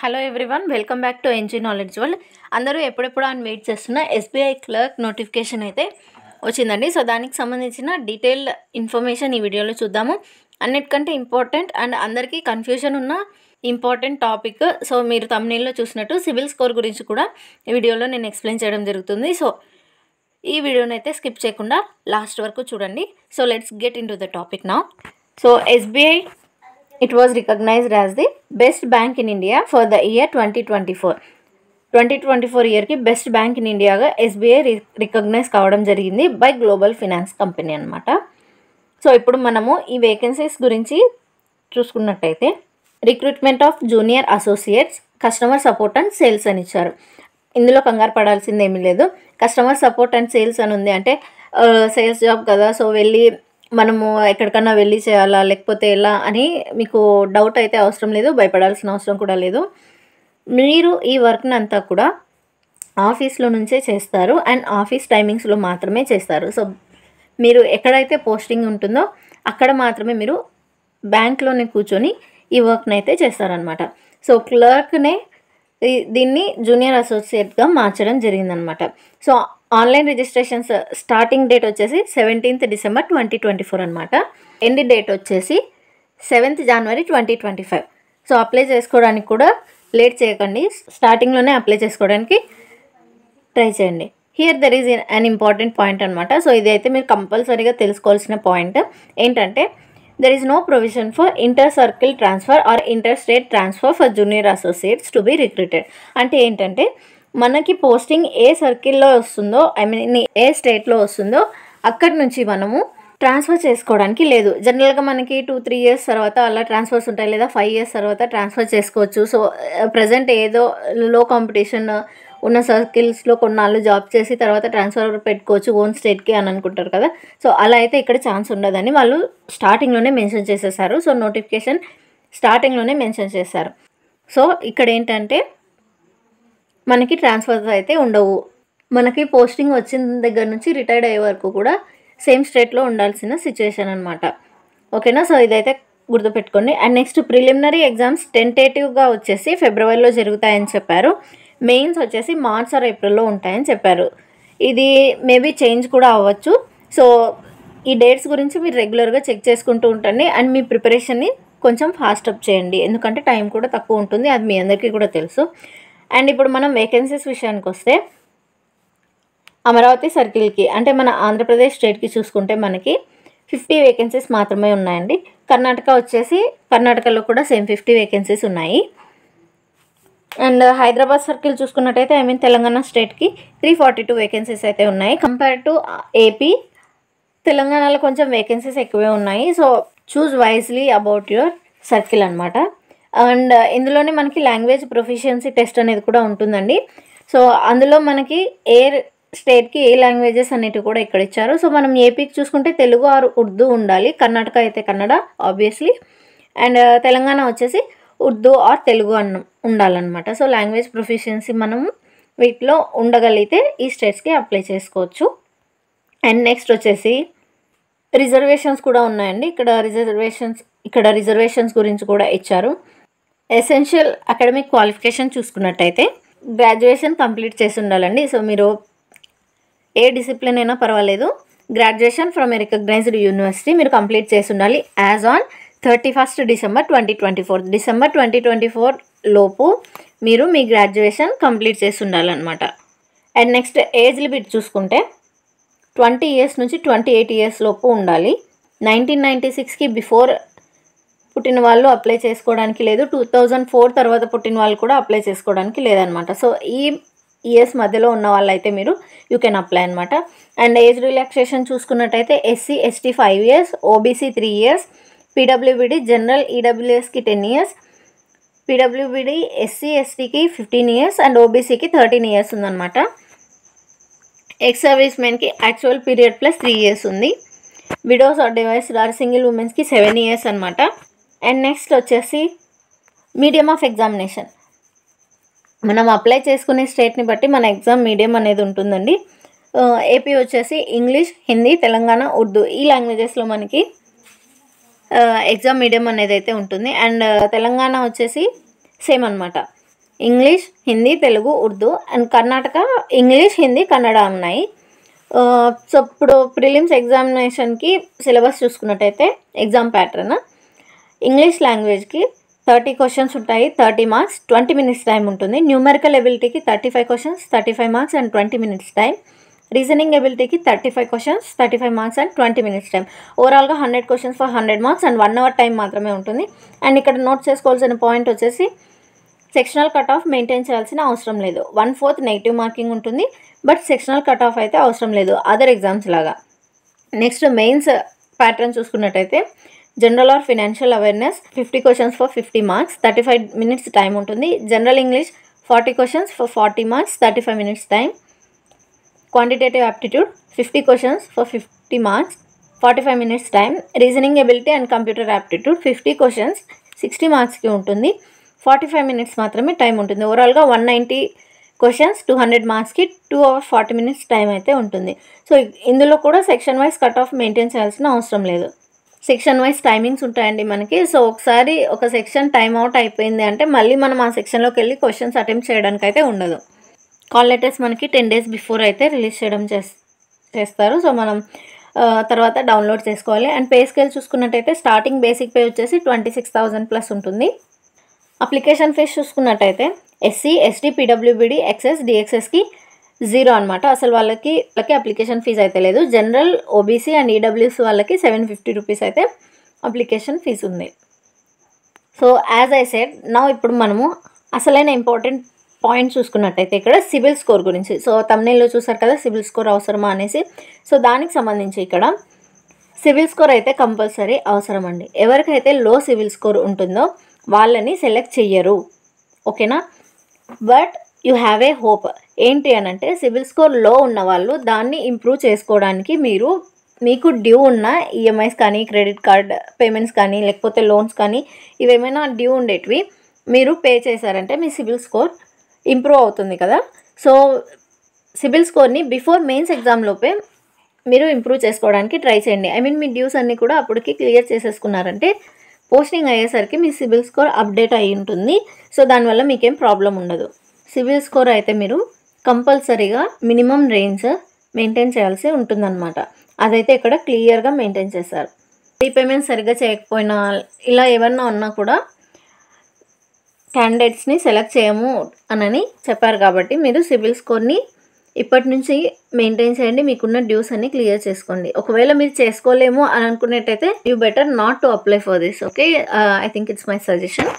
Hello everyone, welcome back to NG knowledge world. అందరూ ఎప్పుడెప్పుడు అని వెయిట్ చేస్తున్న ఎస్బీఐ క్లర్క్ నోటిఫికేషన్ అయితే వచ్చిందండి. సో దానికి సంబంధించిన డీటెయిల్డ్ ఇన్ఫర్మేషన్ ఈ వీడియోలో చూద్దాము. అన్నిటికంటే ఇంపార్టెంట్ అండ్ అందరికీ కన్ఫ్యూజన్ ఉన్న ఇంపార్టెంట్ టాపిక్. సో మీరు తమ్నెయిల్లో చూసినట్టు సివిల్ స్కోర్ గురించి కూడా ఈ వీడియోలో నేను ఎక్స్ప్లెయిన్ చేయడం జరుగుతుంది. సో ఈ వీడియోని అయితే స్కిప్ చేయకుండా లాస్ట్ వరకు చూడండి. So let's get in to the topic now. So SBI it was recognized as the best bank in India for the year 2024. 2024 ఇయర్కి బెస్ట్ బ్యాంక్ ఇన్ ఇండియాగా ఎస్బీఐ రికగ్నైజ్ కావడం జరిగింది బై గ్లోబల్ ఫినాన్స్ కంపెనీ అనమాట. So ఇప్పుడు మనము ఈ vacancies గురించి చూసుకున్నట్టయితే recruitment of junior associates, customer support and sales అని ఇచ్చారు. ఇందులో కంగారు పడాల్సింది ఏమీ లేదు. కస్టమర్ సపోర్ట్ అండ్ సేల్స్ అని ఉంది అంటే సేల్స్ జాబ్ కదా, సో వెళ్ళి మనము ఎక్కడికన్నా వెళ్ళి చేయాలా లేకపోతే ఎలా అని మీకు డౌట్ అయితే అవసరం లేదు, భయపడాల్సిన అవసరం కూడా లేదు. మీరు ఈ వర్క్ని అంతా కూడా ఆఫీస్లో నుంచే చేస్తారు అండ్ ఆఫీస్ టైమింగ్స్లో మాత్రమే చేస్తారు. సో మీరు ఎక్కడైతే పోస్టింగ్ ఉంటుందో అక్కడ మాత్రమే మీరు బ్యాంక్లోనే కూర్చొని ఈ వర్క్ని అయితే చేస్తారనమాట. సో క్లర్క్నే దీన్ని జూనియర్ అసోసియేట్గా మార్చడం జరిగిందనమాట. So online registrations starting date వచ్చేసి 17th December 2024 అనమాట. ఎండ్ డేట్ వచ్చేసి 7th January 2025. సో అప్లై చేసుకోవడానికి కూడా లేట్ చేయకండి, స్టార్టింగ్లోనే అప్లై చేసుకోవడానికి ట్రై చేయండి. Here there is an important point అనమాట. సో ఇది అయితే మీరు కంపల్సరీగా తెలుసుకోవాల్సిన పాయింట్ ఏంటంటే there is no provision for inter circle transfer or inter state transfer for junior associates to be recruited. అంటే ఏంటంటే మనకి పోస్టింగ్ ఏ సర్కిల్లో వస్తుందో, ఐ మీన్ ఏ స్టేట్లో వస్తుందో అక్కడి నుంచి మనము ట్రాన్స్ఫర్ చేసుకోవడానికి లేదు. జనరల్గా మనకి 2-3 years తర్వాత అలా ట్రాన్స్ఫర్స్ ఉంటాయి, లేదా 5 years తర్వాత ట్రాన్స్ఫర్ చేసుకోవచ్చు. సో ప్రజెంట్ ఏదో లో కాంపిటీషన్ ఉన్న సర్కిల్స్లో కొన్నాళ్ళు జాబ్ చేసి తర్వాత ట్రాన్స్ఫర్ పెట్టుకోవచ్చు ఓన్ స్టేట్కి అని అనుకుంటారు కదా. సో అలా అయితే ఇక్కడ ఛాన్స్ ఉండదని వాళ్ళు స్టార్టింగ్లోనే మెన్షన్ చేసేసారు. సో నోటిఫికేషన్ స్టార్టింగ్లోనే మెన్షన్ చేశారు. సో ఇక్కడ ఏంటంటే మనకి ట్రాన్స్ఫర్స్ అయితే ఉండవు. మనకి పోస్టింగ్ వచ్చిన దగ్గర నుంచి రిటైర్డ్ అయ్యే వరకు కూడా సేమ్ స్టేట్లో ఉండాల్సిన సిచ్యువేషన్ అనమాట. ఓకేనా, సో ఇదైతే గుర్తుపెట్టుకోండి. అండ్ నెక్స్ట్ ప్రిలిమినరీ ఎగ్జామ్స్ టెంటేటివ్గా వచ్చేసి ఫిబ్రవరిలో జరుగుతాయని చెప్పారు. మెయిన్స్ వచ్చేసి మార్చ్ ఆర్ ఏప్రిల్లో ఉంటాయని చెప్పారు. ఇది మేబీ చేంజ్ కూడా అవ్వచ్చు. సో ఈ డేట్స్ గురించి మీరు రెగ్యులర్గా చెక్ చేసుకుంటూ ఉండండి అండ్ మీ ప్రిపరేషన్ని కొంచెం ఫాస్ట్ అప్ చేయండి, ఎందుకంటే టైం కూడా తక్కువ ఉంటుంది, అది మీ అందరికీ కూడా తెలుసు. అండ్ ఇప్పుడు మనం వేకెన్సీస్ విషయానికి వస్తే అమరావతి సర్కిల్కి అంటే మన ఆంధ్రప్రదేశ్ స్టేట్కి చూసుకుంటే మనకి 50 వేకెన్సీస్ మాత్రమే ఉన్నాయండి. కర్ణాటకలో కూడా సేమ్ 50 వేకెన్సీస్ ఉన్నాయి. అండ్ హైదరాబాద్ సర్కిల్ చూసుకున్నట్టయితే ఐ మీన్ తెలంగాణ స్టేట్కి 342 వేకెన్సీస్ అయితే ఉన్నాయి. కంపేర్ టు ఏపీ, తెలంగాణలో కొంచెం వేకెన్సీస్ ఎక్కువే ఉన్నాయి. So choose wisely about your circle అనమాట. అండ్ ఇందులోనే మనకి లాంగ్వేజ్ ప్రొఫిషియన్సీ టెస్ట్ అనేది కూడా ఉంటుందండి. సో అందులో మనకి ఏ స్టేట్కి ఏ లాంగ్వేజెస్ అనేటివి కూడా ఇక్కడ ఇచ్చారు. సో మనం ఏపీకి చూసుకుంటే తెలుగు ఆర్ ఉర్దూ ఉండాలి, కర్ణాటక అయితే కన్నడ ఆబ్వియస్లీ, అండ్ తెలంగాణ వచ్చేసి ఉర్దూ ఆర్ తెలుగు ఉండాలన్నమాట. సో లాంగ్వేజ్ ప్రొఫిషియన్సీ మనం వీటిలో ఉండగలిగితే ఈ స్టేట్స్కి అప్లై చేసుకోవచ్చు. అండ్ నెక్స్ట్ వచ్చేసి రిజర్వేషన్స్ కూడా ఉన్నాయండి. ఇక్కడ రిజర్వేషన్స్ గురించి కూడా ఇచ్చారు. ఎసెన్షియల్ అకాడమిక్ క్వాలిఫికేషన్ చూసుకున్నట్టయితే గ్రాడ్యుయేషన్ కంప్లీట్ చేసి ఉండాలండి. సో మీరు ఏ డిసిప్లిన్ అయినా పర్వాలేదు, graduation from a recognised university మీరు కంప్లీట్ చేసి ఉండాలి as on 31st December 2024. December 2024 లోపు మీరు మీ గ్రాడ్యుయేషన్ కంప్లీట్ చేసి ఉండాలన్నమాట. అండ్ నెక్స్ట్ ఏజ్ లిమిట్ చూసుకుంటే 20 years నుంచి 28 years లోపు ఉండాలి. 1996కి బిఫోర్ పుట్టిన వాళ్ళు అప్లై చేసుకోవడానికి లేదు, 2004 తర్వాత పుట్టిన వాళ్ళు కూడా అప్లై చేసుకోవడానికి లేదనమాట. సో ఈ ఇయర్స్ మధ్యలో ఉన్న వాళ్ళైతే మీరు యూ కెన్ అప్లై అనమాట. అండ్ ఏజ్ రిలాక్సేషన్ చూసుకున్నట్టయితే SC ST 5 years, OBC 3 years, PWBD general ఈడబ్ల్యూఎస్కి 10 years, PWBD SC STకి 15 years అండ్ OBCకి 13 years ఉందన్నమాట. ఎక్స్ సర్వీస్ మెన్కి యాక్చువల్ పీరియడ్ ప్లస్ 3 years ఉంది. Widows or divorced or single ఉమెన్స్కి 7 years అనమాట. అండ్ నెక్స్ట్ వచ్చేసి మీడియం ఆఫ్ ఎగ్జామినేషన్. మనం అప్లై చేసుకునే స్టేట్ని బట్టి మన ఎగ్జామ్ మీడియం అనేది ఉంటుందండి. ఏపీ వచ్చేసి ఇంగ్లీష్, హిందీ, తెలంగాణ ఉర్దూ ఈ లాంగ్వేజెస్లో మనకి ఎగ్జామ్ మీడియం అనేది అయితే ఉంటుంది. అండ్ తెలంగాణ వచ్చేసి సేమ్ అనమాట. English, Hindi, Telugu, Urdu and Karnataka English, Hindi, Kannada ఉన్నాయి. సో ఇప్పుడు ప్రిలిమ్స్ ఎగ్జామినేషన్కి సిలబస్ చూసుకున్నట్టయితే ఎగ్జామ్ ప్యాటర్న్ ఇంగ్లీష్ లాంగ్వేజ్కి 30 క్వశ్చన్స్ ఉంటాయి, 30 మార్క్స్, 20 మినిట్స్ టైం ఉంటుంది. న్యూమెరికల్ ఎబిలిటీకి 35 questions, 35 marks and 20 minutes time. Reasoning ఎబిలిటీకి 35 questions, 35 marks and 20 minutes time. ఓవరాల్గా 100 questions for 100 marks and 1 hour time మాత్రమే ఉంటుంది. అండ్ ఇక్కడ నోట్ చేసుకోవాల్సిన పాయింట్ వచ్చేసి సెక్షనల్ కట్ ఆఫ్ మెయింటైన్ చేయాల్సిన అవసరం లేదు. 1/4 నెగిటివ్ మార్కింగ్ ఉంటుంది, బట్ సెక్షనల్ కట్ ఆఫ్ అయితే అవసరం లేదు అదర్ ఎగ్జామ్స్ లాగా. నెక్స్ట్ మెయిన్స్ ప్యాటర్న్ చూసుకున్నట్టయితే general or financial awareness 50 questions for 50 marks, 35 minutes time ఉంటుంది. General English 40 questions for 40 marks, 35 minutes time. Quantitative aptitude 50 questions for 50 marks, 45 minutes time. Reasoning ability and computer aptitude 50 questions 60 మార్క్స్కి ఉంటుంది, 45 minutes మాత్రమే time ఉంటుంది. ఓవరాల్గా 190 questions 200 మార్క్స్కి 2 hours 40 minutes time అయితే ఉంటుంది. So ఇందులో కూడా section wise cut off maintain చేయాల్సిన అవసరం లేదు. సెక్షన్ వైజ్ టైమింగ్స్ ఉంటాయండి మనకి. సో ఒకసారి ఒక సెక్షన్ టైం అవుట్ అయిపోయింది అంటే మళ్ళీ మనం ఆ సెక్షన్లోకి వెళ్ళి క్వశ్చన్స్ అటెంప్ట్ చేయడానికి అయితే ఉండదు. కాల్ లెటర్స్ మనకి 10 days బిఫోర్ అయితే రిలీజ్ చేయడం చేస్తారు. సో మనం తర్వాత డౌన్లోడ్ చేసుకోవాలి. అండ్ పే స్కేల్ చూసుకున్నట్టయితే స్టార్టింగ్ బేసిక్ పే వచ్చేసి 26,000 ప్లస్ ఉంటుంది. అప్లికేషన్ ఫీజ్ చూసుకున్నట్టయితే ఎస్సీ, ఎస్టీ, పీడబ్ల్యూబీడీ, ఎక్సెస్, డిఎక్సెస్కి 0 అనమాట. అసలు వాళ్ళకి అప్లికేషన్ ఫీజు అయితే లేదు. జనరల్, ఓబీసీ అండ్ ఈడబ్ల్యూఎస్ వాళ్ళకి 750 రూపీస్ అయితే అప్లికేషన్ ఫీజు ఉంది. సో యాజ్ ఐ సెడ్ ఇప్పుడు మనము అసలైన ఇంపార్టెంట్ పాయింట్ చూసుకున్నట్టయితే ఇక్కడ సిబిల్ స్కోర్ గురించి. సో తమ్నైల్లో చూసారు కదా సిబిల్ స్కోర్ అవసరమా అనేసి. సో దానికి సంబంధించి ఇక్కడ సిబిల్ స్కోర్ అయితే కంపల్సరీ అవసరం అండి. ఎవరికైతే లో సిబిల్ స్కోర్ ఉంటుందో వాళ్ళని సెలెక్ట్ చెయ్యరు, ఓకేనా. But you have a hope. ఏంటి అని అంటే సిబిల్ స్కోర్ లో ఉన్న వాళ్ళు దాన్ని ఇంప్రూవ్ చేసుకోవడానికి మీకు డ్యూ ఉన్న ఈఎంఐస్ కానీ, క్రెడిట్ కార్డ్ పేమెంట్స్ కానీ, లేకపోతే లోన్స్ కానీ ఇవేమైనా డ్యూ ఉండేటివి మీరు పే చేశారంటే మీ సిబిల్ స్కోర్ ఇంప్రూవ్ అవుతుంది కదా. సో సిబిల్ స్కోర్ని బిఫోర్ మెయిన్స్ ఎగ్జామ్ లోపే మీరు ఇంప్రూవ్ చేసుకోవడానికి ట్రై చేయండి. మీ డ్యూస్ అన్నీ కూడా అప్పటికి క్లియర్ చేసేసుకున్నారంటే పోస్టింగ్ అయ్యేసరికి మీ సిబిల్ స్కోర్ అప్డేట్ అయి ఉంటుంది. సో దానివల్ల మీకేం ప్రాబ్లం ఉండదు. సిబిల్ స్కోర్ అయితే మీరు కంపల్సరీగా మినిమం రేంజ్ మెయింటైన్ చేయాల్సి ఉంటుందన్నమాట. అదైతే ఇక్కడ క్లియర్గా మెయింటైన్ చేశారు. రీపేమెంట్ సరిగ్గా చేయకపోయినా ఇలా ఏమన్నా ఉన్నా కూడా క్యాండిడేట్స్ని సెలెక్ట్ చేయము అని చెప్పారు కాబట్టి మీరు సిబిల్ స్కోర్ని ఇప్పటి నుంచి మెయింటైన్ చేయండి. మీకున్న డ్యూస్ అన్ని క్లియర్ చేసుకోండి. ఒకవేళ మీరు చేసుకోలేము అని అనుకునేట్టయితే you better not to apply for this, okay. I think it's my suggestion.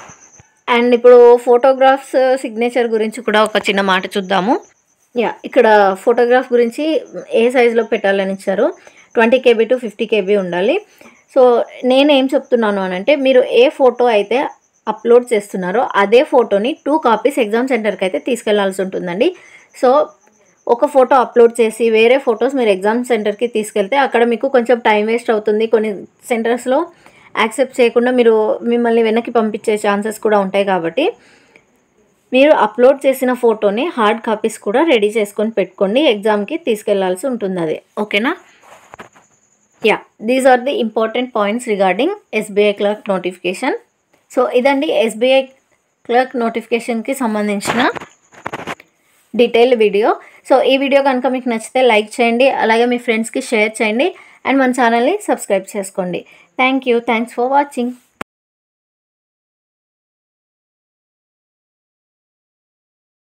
And ఇప్పుడు ఫోటోగ్రాఫ్స్ సిగ్నేచర్ గురించి కూడా ఒక చిన్న మాట చూద్దాము. ఇక్కడ ఫోటోగ్రాఫ్ గురించి ఏ సైజులో పెట్టాలని ఇచ్చారు. 20 KB to 50 KB ఉండాలి. సో నేనేం చెప్తున్నాను అని అంటే మీరు ఏ ఫోటో అయితే అప్లోడ్ చేస్తున్నారో అదే ఫోటోని 2 కాపీస్ ఎగ్జామ్ సెంటర్కి అయితే తీసుకెళ్లాల్సి ఉంటుందండి. సో ఒక ఫోటో అప్లోడ్ చేసి వేరే ఫొటోస్ మీరు ఎగ్జామ్ సెంటర్కి తీసుకెళ్తే అక్కడ మీకు కొంచెం టైం వేస్ట్ అవుతుంది. కొన్ని సెంటర్స్లో యాక్సెప్ట్ చేయకుండా మిమ్మల్ని వెనక్కి పంపించే ఛాన్సెస్ కూడా ఉంటాయి. కాబట్టి మీరు అప్లోడ్ చేసిన ఫోటోని హార్డ్ కాపీస్ కూడా రెడీ చేసుకొని పెట్టుకోండి. ఎగ్జామ్కి తీసుకెళ్లాల్సి ఉంటుంది అది, ఓకేనా. These are the important points regarding SBI clerk notification. So ఇదండి ఎస్బీఐ క్లర్క్ నోటిఫికేషన్కి సంబంధించిన డీటెయిల్డ్ వీడియో. సో ఈ వీడియో కనుక మీకు నచ్చితే లైక్ చేయండి, అలాగే మీ ఫ్రెండ్స్కి షేర్ చేయండి అండ్ మన ఛానల్ని సబ్స్క్రైబ్ చేసుకోండి. Thanks for watching.